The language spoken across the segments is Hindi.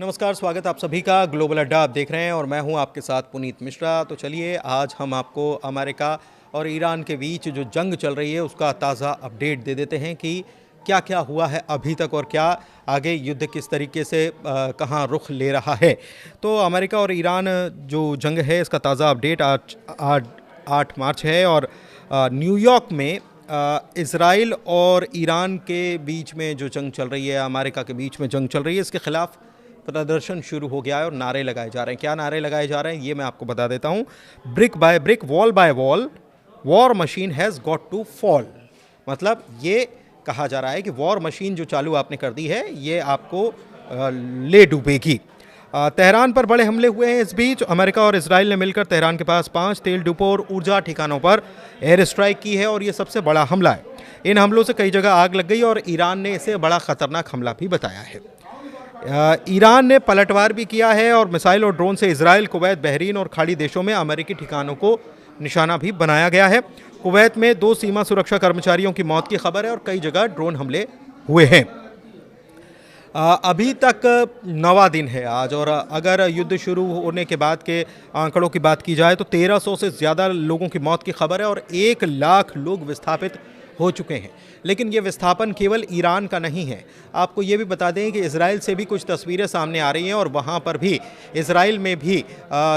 नमस्कार, स्वागत आप सभी का ग्लोबल अड्डा आप देख रहे हैं और मैं हूं आपके साथ पुनीत मिश्रा। तो चलिए आज हम आपको अमेरिका और ईरान के बीच जो जंग चल रही है उसका ताज़ा अपडेट दे देते हैं कि क्या क्या हुआ है अभी तक और क्या आगे युद्ध किस तरीके से कहां रुख ले रहा है। तो अमेरिका और ईरान जो जंग है इसका ताज़ा अपडेट आज 8 मार्च है और न्यूयॉर्क में इसराइल और ईरान के बीच में जो जंग चल रही है, अमेरिका के बीच में जंग चल रही है, इसके खिलाफ प्रदर्शन शुरू हो गया है और नारे लगाए जा रहे हैं। क्या नारे लगाए जा रहे हैं ये मैं आपको बता देता हूं। Brick by brick, wall by wall, war machine has got to fall. मतलब ये कहा जा रहा है कि वॉर मशीन जो चालू आपने कर दी है ये आपको ले डूबेगी। तेहरान पर बड़े हमले हुए हैं। इस बीच अमेरिका और इसराइल ने मिलकर तेहरान के पास 5 तेल डिपो और ऊर्जा ठिकानों पर एयर स्ट्राइक की है और ये सबसे बड़ा हमला है। इन हमलों से कई जगह आग लग गई और ईरान ने इसे बड़ा खतरनाक हमला भी बताया है। ईरान ने पलटवार भी किया है और मिसाइल और ड्रोन से इजराइल, कुवैत, बहरीन और खाड़ी देशों में अमेरिकी ठिकानों को निशाना भी बनाया गया है। कुवैत में 2 सीमा सुरक्षा कर्मचारियों की मौत की खबर है और कई जगह ड्रोन हमले हुए हैं। अभी तक 9वां दिन है आज और अगर युद्ध शुरू होने के बाद के आंकड़ों की बात की जाए तो 1300 से ज़्यादा लोगों की मौत की खबर है और 1 लाख लोग विस्थापित हो चुके हैं। लेकिन ये विस्थापन केवल ईरान का नहीं है। आपको ये भी बता दें कि इजराइल से भी कुछ तस्वीरें सामने आ रही हैं और वहाँ पर भी इजराइल में भी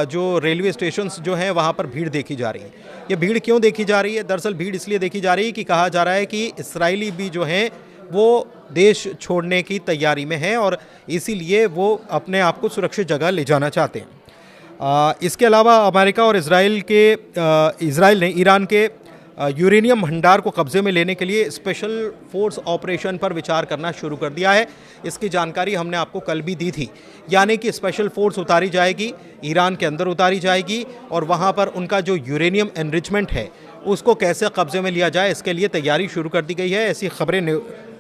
जो रेलवे स्टेशंस जो हैं वहाँ पर भीड़ देखी जा रही है। ये भीड़ क्यों देखी जा रही है? दरअसल भीड़ इसलिए देखी जा रही है कि कहा जा रहा है कि इसराइली भी जो हैं वो देश छोड़ने की तैयारी में हैं और इसीलिए वो अपने आप को सुरक्षित जगह ले जाना चाहते हैं। इसके अलावा अमेरिका और इजराइल ने ईरान के यूरेनियम भंडार को कब्जे में लेने के लिए स्पेशल फोर्स ऑपरेशन पर विचार करना शुरू कर दिया है। इसकी जानकारी हमने आपको कल भी दी थी। यानी कि स्पेशल फोर्स उतारी जाएगी, ईरान के अंदर उतारी जाएगी और वहाँ पर उनका जो यूरेनियम एनरिचमेंट है उसको कैसे कब्जे में लिया जाए इसके लिए तैयारी शुरू कर दी गई है। ऐसी खबरें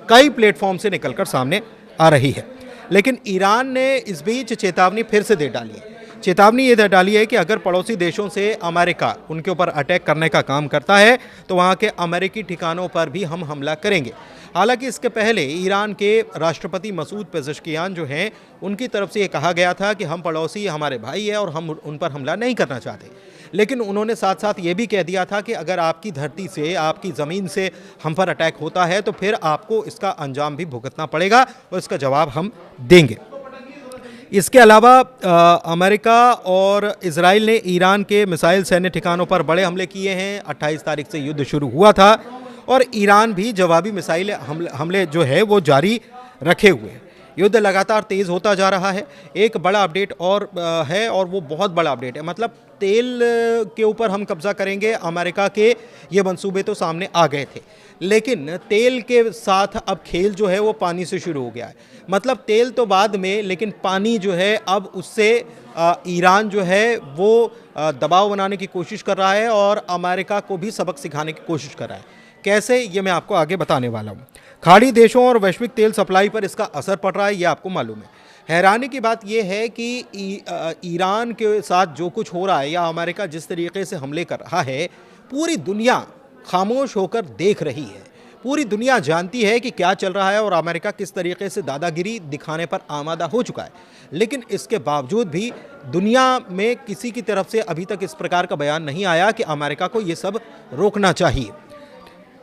कई प्लेटफॉर्म से निकलकर सामने आ रही है। लेकिन ईरान ने इस बीच चेतावनी फिर से दे डाली है। चेतावनी ये दे डाली है कि अगर पड़ोसी देशों से अमेरिका उनके ऊपर अटैक करने का काम करता है तो वहाँ के अमेरिकी ठिकानों पर भी हम हमला करेंगे। हालांकि इसके पहले ईरान के राष्ट्रपति मसूद पेज़ेश्कियान जो हैं उनकी तरफ से ये कहा गया था कि हम पड़ोसी हमारे भाई है और हम उन पर हमला नहीं करना चाहते। लेकिन उन्होंने साथ साथ ये भी कह दिया था कि अगर आपकी धरती से, आपकी ज़मीन से हम पर अटैक होता है तो फिर आपको इसका अंजाम भी भुगतना पड़ेगा और इसका जवाब हम देंगे। इसके अलावा अमेरिका और इजराइल ने ईरान के मिसाइल सैन्य ठिकानों पर बड़े हमले किए हैं। 28 तारीख से युद्ध शुरू हुआ था और ईरान भी जवाबी मिसाइल हमले जो है वो जारी रखे हुए हैं। युद्ध लगातार तेज़ होता जा रहा है। एक बड़ा अपडेट और है और वो बहुत बड़ा अपडेट है। मतलब तेल के ऊपर हम कब्जा करेंगे, अमेरिका के ये मंसूबे तो सामने आ गए थे, लेकिन तेल के साथ अब खेल जो है वो पानी से शुरू हो गया है। मतलब तेल तो बाद में, लेकिन पानी जो है अब उससे ईरान जो है वो दबाव बनाने की कोशिश कर रहा है और अमेरिका को भी सबक सिखाने की कोशिश कर रहा है। कैसे, ये मैं आपको आगे बताने वाला हूँ। खाड़ी देशों और वैश्विक तेल सप्लाई पर इसका असर पड़ रहा है, ये आपको मालूम है। हैरानी की बात यह है कि ईरान के साथ जो कुछ हो रहा है या अमेरिका जिस तरीके से हमले कर रहा है, पूरी दुनिया खामोश होकर देख रही है। पूरी दुनिया जानती है कि क्या चल रहा है और अमेरिका किस तरीके से दादागिरी दिखाने पर आमादा हो चुका है। लेकिन इसके बावजूद भी दुनिया में किसी की तरफ से अभी तक इस प्रकार का बयान नहीं आया कि अमेरिका को ये सब रोकना चाहिए।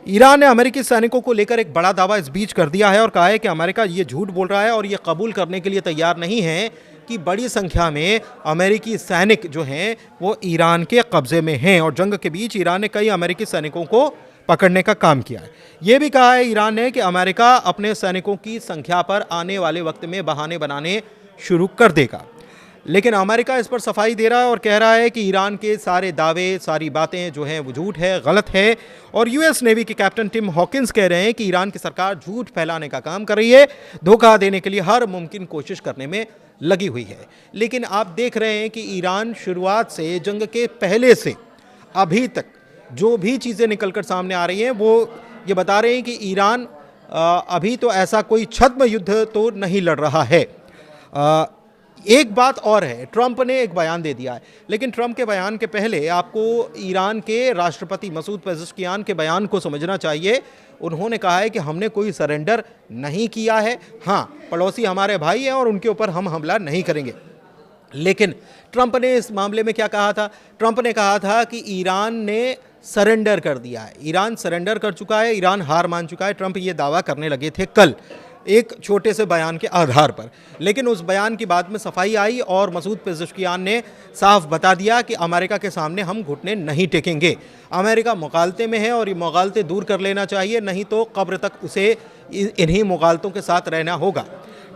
ईरान ने अमेरिकी सैनिकों को लेकर एक बड़ा दावा इस बीच कर दिया है और कहा है कि अमेरिका ये झूठ बोल रहा है और ये कबूल करने के लिए तैयार नहीं है कि बड़ी संख्या में अमेरिकी सैनिक जो हैं वो ईरान के कब्जे में हैं और जंग के बीच ईरान ने कई अमेरिकी सैनिकों को पकड़ने का काम किया है। ये भी कहा है ईरान ने कि अमेरिका अपने सैनिकों की संख्या पर आने वाले वक्त में बहाने बनाने शुरू कर देगा। लेकिन अमेरिका इस पर सफाई दे रहा है और कह रहा है कि ईरान के सारे दावे, सारी बातें जो हैं वो झूठ है, गलत है। और यूएस नेवी के कैप्टन टिम हॉकिंस कह रहे हैं कि ईरान की सरकार झूठ फैलाने का काम कर रही है, धोखा देने के लिए हर मुमकिन कोशिश करने में लगी हुई है। लेकिन आप देख रहे हैं कि ईरान शुरुआत से, जंग के पहले से अभी तक जो भी चीज़ें निकलकर सामने आ रही हैं वो ये बता रहे हैं कि ईरान अभी तो ऐसा कोई छद्म युद्ध तो नहीं लड़ रहा है। एक बात और है, ट्रंप ने एक बयान दे दिया है, लेकिन ट्रंप के बयान के पहले आपको ईरान के राष्ट्रपति मसूद पेज़ेश्कियान के बयान को समझना चाहिए। उन्होंने कहा है कि हमने कोई सरेंडर नहीं किया है, हाँ पड़ोसी हमारे भाई हैं और उनके ऊपर हम हमला नहीं करेंगे। लेकिन ट्रंप ने इस मामले में क्या कहा था? ट्रंप ने कहा था कि ईरान ने सरेंडर कर दिया है, ईरान सरेंडर कर चुका है, ईरान हार मान चुका है। ट्रंप ये दावा करने लगे थे कल एक छोटे से बयान के आधार पर, लेकिन उस बयान की बाद में सफाई आई और मसूद पेज़ेश्कियान ने साफ बता दिया कि अमेरिका के सामने हम घुटने नहीं टेकेंगे। अमेरिका मुगालते में है और ये मुगालते दूर कर लेना चाहिए, नहीं तो कब्र तक उसे इन्हीं मुगालतों के साथ रहना होगा।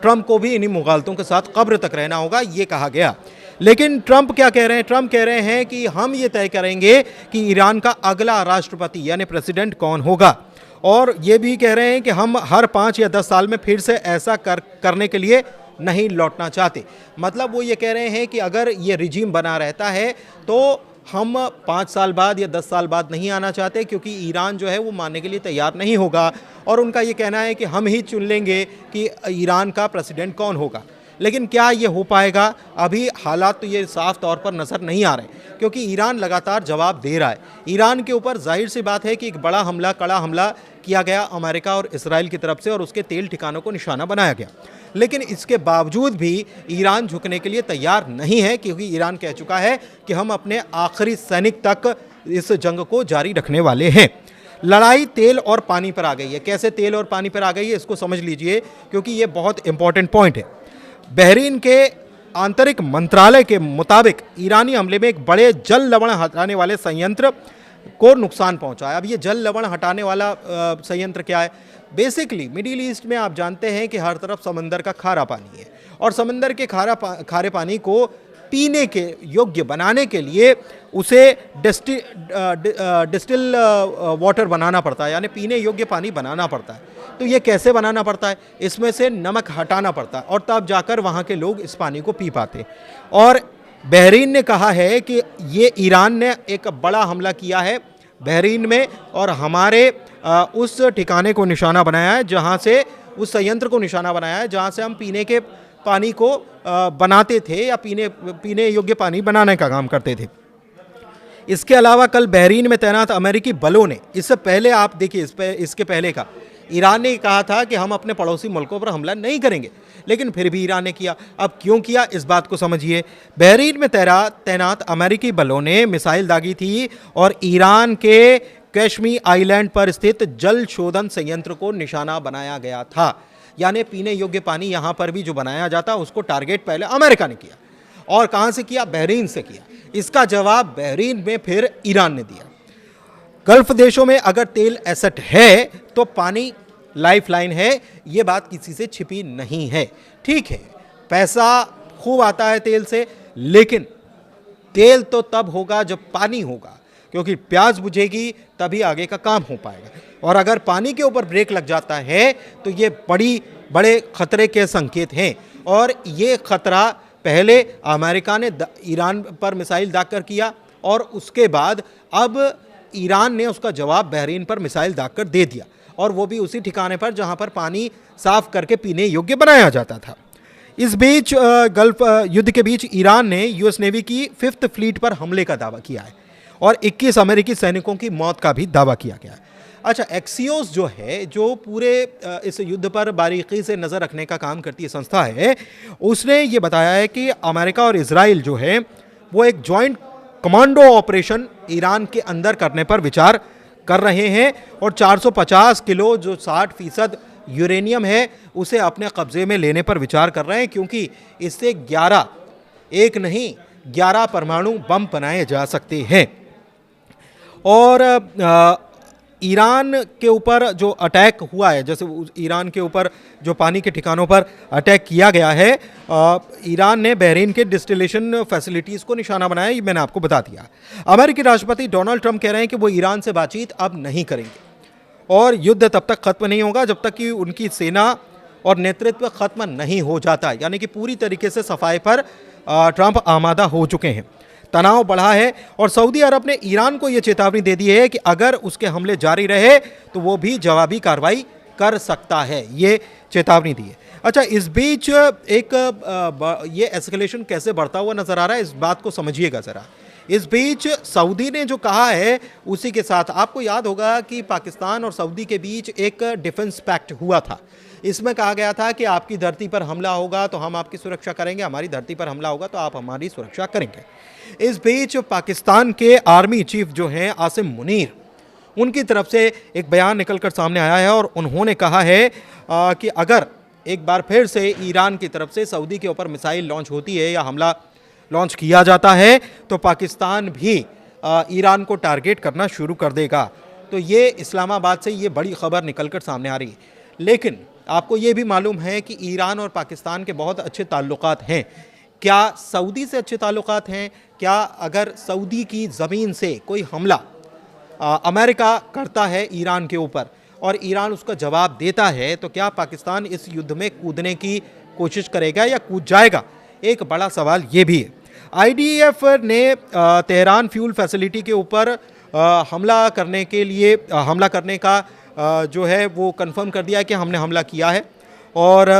ट्रंप को भी इन्हीं मुगालतों के साथ कब्र तक रहना होगा, ये कहा गया। लेकिन ट्रंप क्या कह रहे हैं? ट्रंप कह रहे हैं कि हम ये तय करेंगे कि ईरान का अगला राष्ट्रपति यानी प्रेसिडेंट कौन होगा, और ये भी कह रहे हैं कि हम हर 5 या 10 साल में फिर से ऐसा करने के लिए नहीं लौटना चाहते। मतलब वो ये कह रहे हैं कि अगर ये रिजीम बना रहता है तो हम 5 साल बाद या 10 साल बाद नहीं आना चाहते, क्योंकि ईरान जो है वो मानने के लिए तैयार नहीं होगा। और उनका ये कहना है कि हम ही चुन लेंगे कि ईरान का प्रेसिडेंट कौन होगा। लेकिन क्या ये हो पाएगा? अभी हालात तो ये साफ तौर पर नज़र नहीं आ रहे, क्योंकि ईरान लगातार जवाब दे रहा है। ईरान के ऊपर जाहिर सी बात है कि एक बड़ा हमला, कड़ा हमला किया गया अमेरिका और इसराइल की तरफ से, और उसके तेल ठिकानों को निशाना बनाया गया। लेकिन इसके बावजूद भी ईरान झुकने के लिए तैयार नहीं है, क्योंकि ईरान कह चुका है कि हम अपने आखिरी सैनिक तक इस जंग को जारी रखने वाले हैं। लड़ाई तेल और पानी पर आ गई है। कैसे तेल और पानी पर आ गई है इसको समझ लीजिए, क्योंकि ये बहुत इंपॉर्टेंट पॉइंट है। बहरीन के आंतरिक मंत्रालय के मुताबिक ईरानी हमले में एक बड़े जल लवण हटाने वाले संयंत्र को नुकसान पहुंचा है। अब ये जल लवण हटाने वाला संयंत्र क्या है? बेसिकली मिडिल ईस्ट में आप जानते हैं कि हर तरफ समंदर का खारा पानी है, और समंदर के खारे पानी को पीने के योग्य बनाने के लिए उसे डिस्टिल वाटर बनाना पड़ता है, यानी पीने योग्य पानी बनाना पड़ता है। तो ये कैसे बनाना पड़ता है? इसमें से नमक हटाना पड़ता है, और तब जाकर वहाँ के लोग इस पानी को पी पाते हैं। और बहरीन ने कहा है कि ये ईरान ने एक बड़ा हमला किया है बहरीन में, और हमारे उस ठिकाने को निशाना बनाया है, जहाँ से उस संयंत्र को निशाना बनाया है जहाँ से हम पीने के पानी को बनाते थे, या पीने योग्य पानी बनाने का काम करते थे। इसके अलावा कल बहरीन में तैनात अमेरिकी बलों ने, इससे पहले आप देखिए इसके पहले का ईरान ने कहा था कि हम अपने पड़ोसी मुल्कों पर हमला नहीं करेंगे, लेकिन फिर भी ईरान ने किया। अब क्यों किया इस बात को समझिए। बहरीन में तैनात अमेरिकी बलों ने मिसाइल दागी थी और ईरान के कश्मीर आइलैंड पर स्थित जल शोधन संयंत्र को निशाना बनाया गया था। यानी पीने योग्य पानी यहाँ पर भी जो बनाया जाता उसको टारगेट पहले अमेरिका ने किया, और कहाँ से किया? बहरीन से किया। इसका जवाब बहरीन में फिर ईरान ने दिया। गल्फ देशों में अगर तेल एसेट है तो पानी लाइफलाइन है, ये बात किसी से छिपी नहीं है। ठीक है, पैसा खूब आता है तेल से, लेकिन तेल तो तब होगा जब पानी होगा, क्योंकि प्यास बुझेगी तभी आगे का काम हो पाएगा। और अगर पानी के ऊपर ब्रेक लग जाता है तो ये बड़े खतरे के संकेत हैं, और ये खतरा पहले अमेरिका ने ईरान पर मिसाइल दागकर किया, और उसके बाद अब ईरान ने उसका जवाब बहरीन पर मिसाइल दागकर दे दिया, और वो भी उसी ठिकाने पर जहां पर पानी साफ करके पीने योग्य बनाया जाता था। इस बीच गल्फ युद्ध के बीच ईरान ने यूएस नेवी की 5th फ्लीट पर हमले का दावा किया है, और 21 अमेरिकी सैनिकों की मौत का भी दावा किया गया है। अच्छा, एक्सियोस जो है, जो पूरे इस युद्ध पर बारीकी से नज़र रखने का काम करती है संस्था है, उसने ये बताया है कि अमेरिका और इजराइल जो है वो एक जॉइंट कमांडो ऑपरेशन ईरान के अंदर करने पर विचार कर रहे हैं, और 450 किलो जो 60% यूरेनियम है उसे अपने कब्जे में लेने पर विचार कर रहे हैं, क्योंकि इससे 11 परमाणु बम बनाए जा सकते हैं। और ईरान के ऊपर जो अटैक हुआ है, जैसे ईरान के ऊपर जो पानी के ठिकानों पर अटैक किया गया है, ईरान ने बहरीन के डिस्टिलेशन फैसिलिटीज़ को निशाना बनाया, ये मैंने आपको बता दिया। अमेरिकी राष्ट्रपति डोनाल्ड ट्रंप कह रहे हैं कि वो ईरान से बातचीत अब नहीं करेंगे, और युद्ध तब तक खत्म नहीं होगा जब तक कि उनकी सेना और नेतृत्व खत्म नहीं हो जाता, यानी कि पूरी तरीके से सफाई पर ट्रंप आमादा हो चुके हैं। तनाव बढ़ा है, और सऊदी अरब ने ईरान को यह चेतावनी दे दी है कि अगर उसके हमले जारी रहे तो वो भी जवाबी कार्रवाई कर सकता है, ये चेतावनी दी है। अच्छा, इस बीच एक ये एस्केलेशन कैसे बढ़ता हुआ नजर आ रहा है, इस बात को समझिएगा ज़रा। इस बीच सऊदी ने जो कहा है, उसी के साथ आपको याद होगा कि पाकिस्तान और सऊदी के बीच एक डिफेंस पैक्ट हुआ था। इसमें कहा गया था कि आपकी धरती पर हमला होगा तो हम आपकी सुरक्षा करेंगे, हमारी धरती पर हमला होगा तो आप हमारी सुरक्षा करेंगे। इस बीच पाकिस्तान के आर्मी चीफ जो हैं आसिम मुनीर, उनकी तरफ से एक बयान निकलकर सामने आया है और उन्होंने कहा है कि अगर एक बार फिर से ईरान की तरफ से सऊदी के ऊपर मिसाइल लॉन्च होती है या हमला लॉन्च किया जाता है तो पाकिस्तान भी ईरान को टारगेट करना शुरू कर देगा। तो ये इस्लामाबाद से ये बड़ी खबर निकलकर सामने आ रही है। लेकिन आपको ये भी मालूम है कि ईरान और पाकिस्तान के बहुत अच्छे ताल्लुकात हैं। क्या सऊदी से अच्छे ताल्लुकात हैं? क्या अगर सऊदी की ज़मीन से कोई हमला अमेरिका करता है ईरान के ऊपर और ईरान उसका जवाब देता है तो क्या पाकिस्तान इस युद्ध में कूदने की कोशिश करेगा या कूद जाएगा? एक बड़ा सवाल ये भी है। आईडीएफ ने तेहरान फ्यूल फैसिलिटी के ऊपर हमला करने का जो है वो कंफर्म कर दिया है कि हमने हमला किया है। और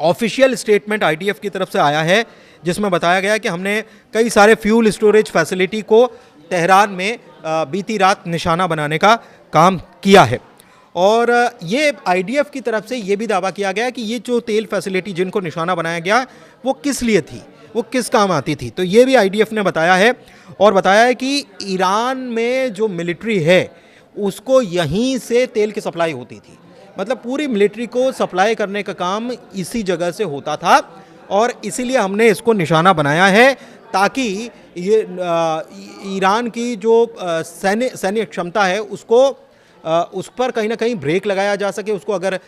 ऑफिशियल स्टेटमेंट आईडीएफ की तरफ से आया है जिसमें बताया गया कि हमने कई सारे फ्यूल स्टोरेज फैसिलिटी को तेहरान में बीती रात निशाना बनाने का काम किया है। और ये आईडीएफ की तरफ से ये भी दावा किया गया कि ये जो तेल फैसिलिटी जिनको निशाना बनाया गया वो किस लिए थी, वो किस काम आती थी। तो ये भी आईडीएफ ने बताया है और बताया है कि ईरान में जो मिलिट्री है उसको यहीं से तेल की सप्लाई होती थी। मतलब पूरी मिलिट्री को सप्लाई करने का काम इसी जगह से होता था और इसीलिए हमने इसको निशाना बनाया है ताकि ये ईरान की जो सैन्य क्षमता है उस पर कहीं ना कहीं ब्रेक लगाया जा सके। उसको अगर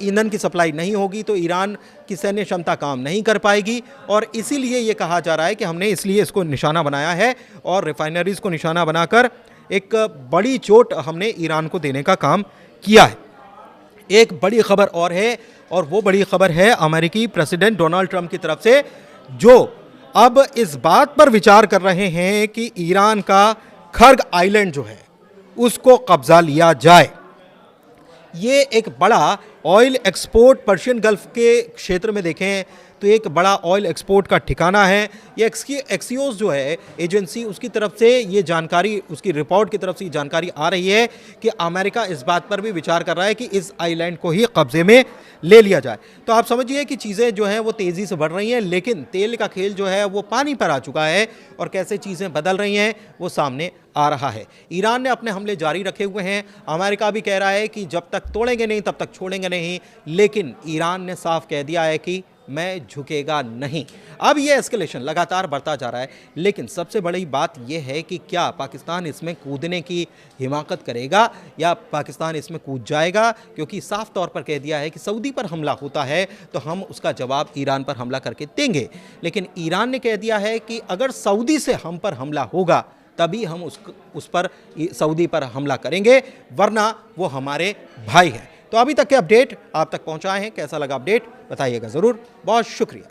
ईंधन की सप्लाई नहीं होगी तो ईरान की सैन्य क्षमता काम नहीं कर पाएगी। और इसीलिए ये कहा जा रहा है कि हमने इसलिए इसको निशाना बनाया है और रिफाइनरीज को निशाना बनाकर एक बड़ी चोट हमने ईरान को देने का काम किया है। एक बड़ी खबर और है और वो बड़ी खबर है अमेरिकी प्रेसिडेंट डोनाल्ड ट्रंप की तरफ से, जो अब इस बात पर विचार कर रहे हैं कि ईरान का खर्ग आइलैंड जो है उसको कब्जा लिया जाए। ये एक बड़ा ऑयल एक्सपोर्ट पर्शियन गल्फ के क्षेत्र में देखें तो एक बड़ा ऑयल एक्सपोर्ट का ठिकाना है। ये एक्सियोस जो है एजेंसी, उसकी तरफ से ये जानकारी, उसकी रिपोर्ट की तरफ से ये जानकारी आ रही है कि अमेरिका इस बात पर भी विचार कर रहा है कि इस आइलैंड को ही कब्जे में ले लिया जाए। तो आप समझिए कि चीज़ें जो हैं वो तेज़ी से बढ़ रही हैं, लेकिन तेल का खेल जो है वो पानी पर आ चुका है और कैसे चीज़ें बदल रही हैं वो सामने आ रहा है। ईरान ने अपने हमले जारी रखे हुए हैं। अमेरिका भी कह रहा है कि जब तक तोड़ेंगे नहीं तब तक छोड़ेंगे नहीं, लेकिन ईरान ने साफ कह दिया है कि मैं झुकेगा नहीं। अब ये एस्केलेशन लगातार बढ़ता जा रहा है, लेकिन सबसे बड़ी बात यह है कि क्या पाकिस्तान इसमें कूदने की हिमाकत करेगा या पाकिस्तान इसमें कूद जाएगा, क्योंकि साफ तौर पर कह दिया है कि सऊदी पर हमला होता है तो हम उसका जवाब ईरान पर हमला करके देंगे। लेकिन ईरान ने कह दिया है कि अगर सऊदी से हम पर हमला होगा तभी हम उस पर सऊदी पर हमला करेंगे, वरना वो हमारे भाई हैं। तो अभी तक के अपडेट आप तक पहुंचाए हैं। कैसा लगा अपडेट बताइएगा ज़रूर। बहुत शुक्रिया।